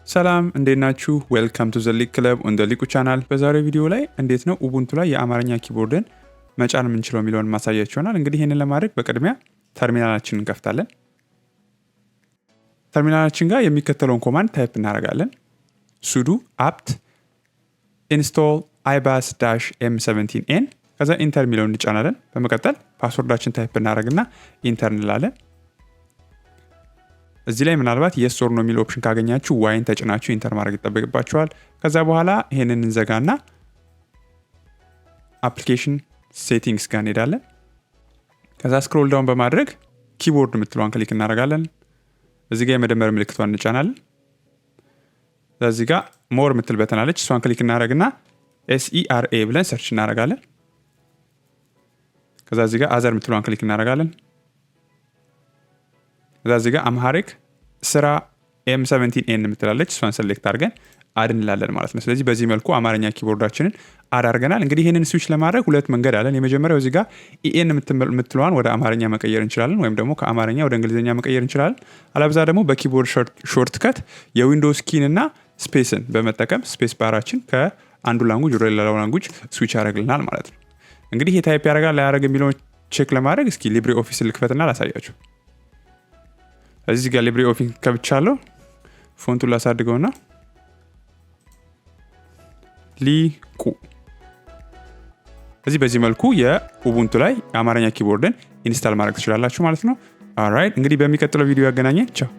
ሰላም እንዴት ናችሁ? ዌልካም ቱ ዘ ሊቅ ክለብ ኦን ዘ ሊቁ ቻናል። በዛሬው ቪዲዮ ላይ እንዴት ነው ኡቡንቱ ላይ የአማርኛ ኪቦርድን መጫን የምንችለው የሚለውን ማሳያችሁ ይሆናል። እንግዲህ ይሄንን ለማድረግ በቅድሚያ ተርሚናላችንን እንከፍታለን። ተርሚናላችን ጋር የሚከተለውን ኮማንድ ታይፕ እናደርጋለን። sudo apt install ibas-m17n ከዛ ኢንተር የሚለውን እንጫናለን። በመቀጠል ፓስወርዳችን ታይፕ እናደርግና ኢንተር እንላለን። እዚህ ላይ ምናልባት yes or no የሚል ኦፕሽን ካገኛችሁ ዋይን ተጭናችሁ ኢንተር ማድረግ ይጠበቅባችኋል። ከዛ በኋላ ይሄንን እንዘጋና አፕሊኬሽን ሴቲንግስ ጋር እንሄዳለን። ከዛ ስክሮል ዳውን በማድረግ ኪቦርድ የምትለዋን ክሊክ እናደርጋለን። እዚህ ጋር የመደመር ምልክቷን እንጫናለን። እዚህ ጋር ሞር የምትል በተን አለች፣ እሷን ክሊክ እናደርግና SERA ብለን ሰርች እናደርጋለን። ከዛ እዚህ ጋር አዘር የምትለዋን ክሊክ እናደርጋለን። እዚህ ጋር አምሃሪክ ስራ M17n የምትላለች እሷን ሴሌክት አድርገን አድ እንላለን ማለት ነው። ስለዚህ በዚህ መልኩ አማርኛ ኪቦርዳችንን አድ አድርገናል። እንግዲህ ይሄንን ስዊች ለማድረግ ሁለት መንገድ አለን። የመጀመሪያው እዚህ ጋር EN የምትለዋን ወደ አማርኛ መቀየር እንችላለን፣ ወይም ደግሞ ከአማርኛ ወደ እንግሊዝኛ መቀየር እንችላለን። አለበዛ ደግሞ በኪቦርድ ሾርትከት የዊንዶውስ ኪን እና ስፔስን በመጠቀም ስፔስ ባራችን ከአንዱ ላንጉጅ ወደ ሌላው ላንጉጅ ስዊች ያደርግልናል ማለት ነው። እንግዲህ ይሄ ታይፕ ያደርጋል ላያደርግ የሚለውን ቼክ ለማድረግ እስኪ ሊብሬ ኦፊስ ልክፈትና ላሳያችሁ። እዚህ ጋር ሊብሬ ኦፊስ ከብቻለሁ። ፎንቱን ላሳድገውና LIQU በዚህ መልኩ የኡቡንቱ ላይ የአማርኛ ኪቦርድን ኢንስታል ማድረግ ትችላላችሁ ማለት ነው። ኦልራይት እንግዲህ በሚቀጥለው ቪዲዮ ያገናኘን። ቻው።